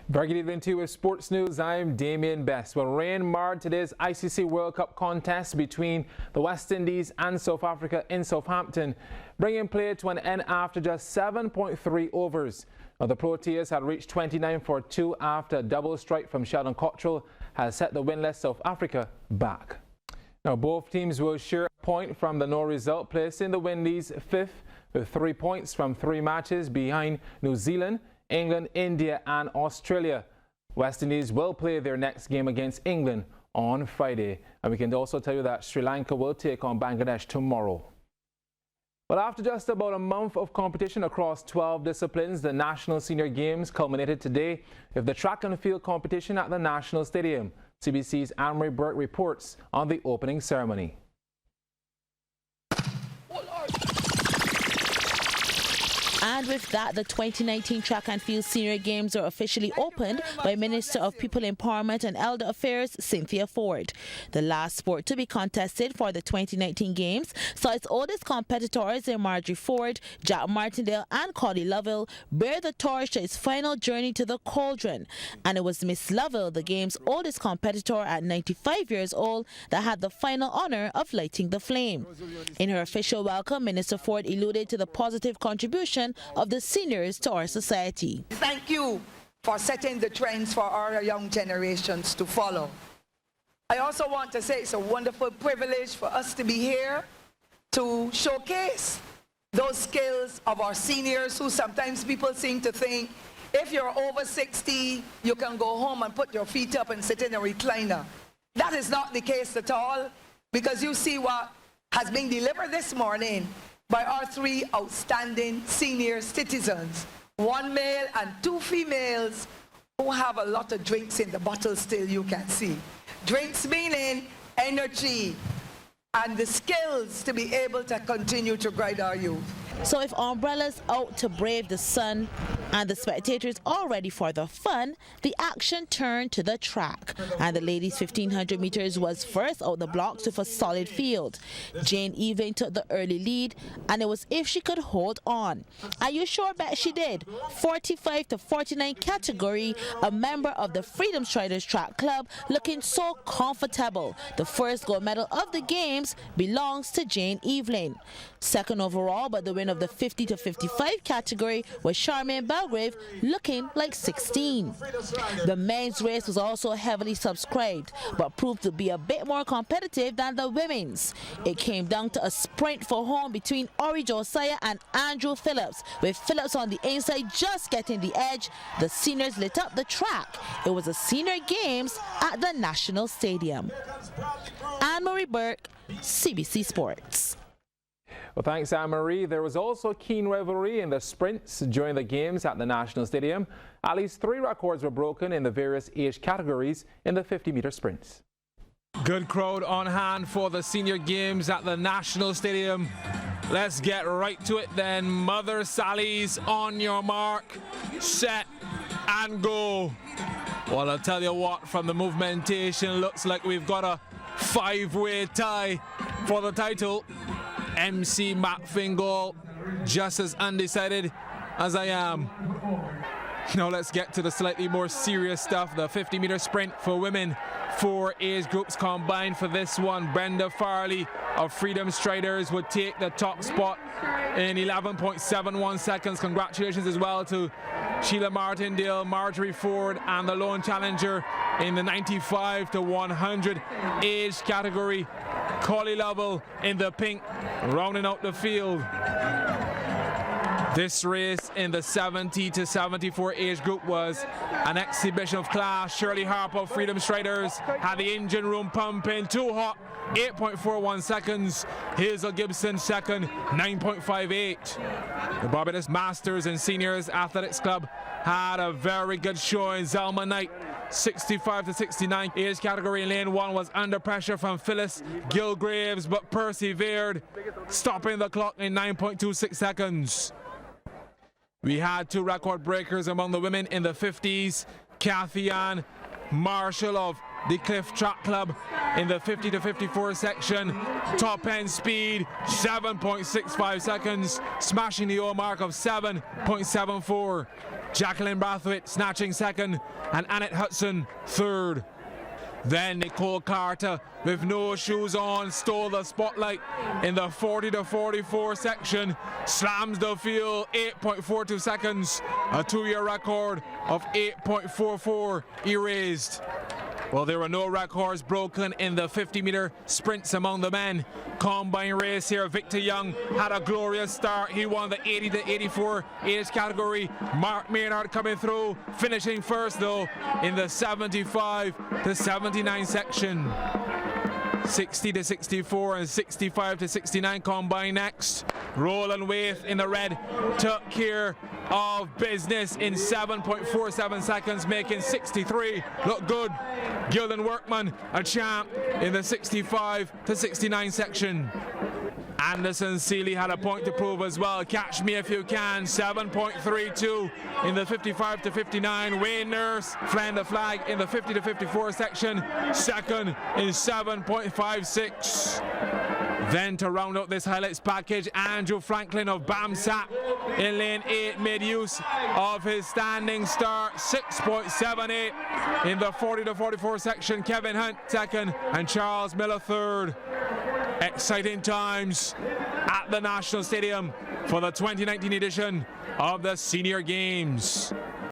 Very good evening to you with sports news. I'm Damien Best. Well, rain marred today's ICC World Cup contest between the West Indies and South Africa in Southampton, bringing play to an end after just 7.3 overs. Now, the Proteas had reached 29 for 2 after a double strike from Sheldon Cottrell has set the winless South Africa back. Now, both teams will share a point from the no result, placing the Windies fifth with 3 points from 3 matches behind New Zealand, England, India and Australia. West Indies will play their next game against England on Friday. And we can also tell you that Sri Lanka will take on Bangladesh tomorrow. Well, after just about a month of competition across 12 disciplines, the National Senior Games culminated today with the track and field competition at the National Stadium. CBC's Anne-Marie Burke reports on the opening ceremony. And with that, the 2019 Track and Field Senior Games are officially opened by Minister of People Empowerment and Elder Affairs, Cynthia Ford. The last sport to be contested for the 2019 Games saw its oldest competitors in Marjorie Ford, Jack Martindale and Cody Lovell bear the torch to its final journey to the cauldron. And it was Miss Lovell, the Games' oldest competitor at 95 years old, that had the final honor of lighting the flame. In her official welcome, Minister Ford alluded to the positive contribution of the seniors to our society. Thank you for setting the trends for our young generations to follow. I also want to say it's a wonderful privilege for us to be here to showcase those skills of our seniors who sometimes people seem to think if you're over 60, you can go home and put your feet up and sit in a recliner. That is not the case at all, because you see what has been delivered this morning by our 3 outstanding senior citizens, 1 male and 2 females who have a lot of drinks in the bottle still, you can see. Drinks meaning energy and the skills to be able to continue to guide our youth. So if umbrellas out to brave the sun and the spectators all ready for the fun, the action turned to the track. And the ladies' 1500 meters was first out the blocks with a solid field. Jane Eveling took the early lead, and it was if she could hold on. Are you sure? Bet she did. 45 to 49 category, a member of the Freedom Striders Track Club looking so comfortable. The first gold medal of the games belongs to Jane Eveling. Second overall, but the winner of the 50 to 55 category was Charmaine Belgrave, looking like 16. The men's race was also heavily subscribed, but proved to be a bit more competitive than the women's. It came down to a sprint for home between Ori Josiah and Andrew Phillips, with Phillips on the inside just getting the edge. The seniors lit up the track. It was a senior games at the National Stadium. Anne-Marie Burke, CBC Sports. Well, thanks, Anne-Marie. There was also keen rivalry in the sprints during the games at the National Stadium. At least 3 records were broken in the various age categories in the 50-meter sprints. Good crowd on hand for the senior games at the National Stadium. Let's get right to it then. Mother Sally's on your mark, set and go. Well, I'll tell you what, from the movementation, looks like we've got a 5-way tie for the title. MC Matt Fingal, just as undecided as I am. Now let's get to the slightly more serious stuff. The 50-meter sprint for women. 4 age groups combined for this one. Brenda Farley of Freedom Striders would take the top spot in 11.71 seconds. Congratulations as well to Sheila Martindale, Marjorie Ford and the lone challenger in the 95 to 100 age category. Collie Lovell in the pink, rounding out the field. This race in the 70 to 74 age group was an exhibition of class. Shirley Harper of Freedom Striders had the engine room pumping, too hot, 8.41 seconds. Hazel Gibson second, 9.58. The Barbados Masters and Seniors Athletics Club had a very good showing. Zelma Knight, 65 to 69 age category in lane 1 was under pressure from Phyllis Gilgraves, but persevered, stopping the clock in 9.26 seconds. We had 2 record breakers among the women in the 50s. Kathy Ann Marshall of the Cliff Track Club in the 50 to 54 section. Top end speed, 7.65 seconds, smashing the O mark of 7.74. Jacqueline Brathwaite snatching second, and Annette Hudson third. Then Nicole Carter, with no shoes on, stole the spotlight in the 40 to 44 section, slams the field 8.42 seconds, a 2-year record of 8.44 erased. Well, there were no records broken in the 50-meter sprints among the men. Combine race here, Victor Young had a glorious start. He won the 80 to 84 age category. Mark Maynard coming through, finishing first though in the 75 to 79 section. 60 to 64 and 65 to 69 combine next. Roland Waith in the red took care of business in 7.47 seconds, making 63 look good. Gildan Workman, a champ in the 65 to 69 section. Anderson Seeley had a point to prove as well. Catch me if you can. 7.32 in the 55 to 59. Wayne Nurse flying the flag in the 50 to 54 section. Second in 7.56. Then to round out this highlights package, Andrew Franklin of BAMSAT in lane 8 made use of his standing start. 6.78 in the 40 to 44 section. Kevin Hunt second and Charles Miller third. Exciting times at the National Stadium for the 2019 edition of the Senior Games.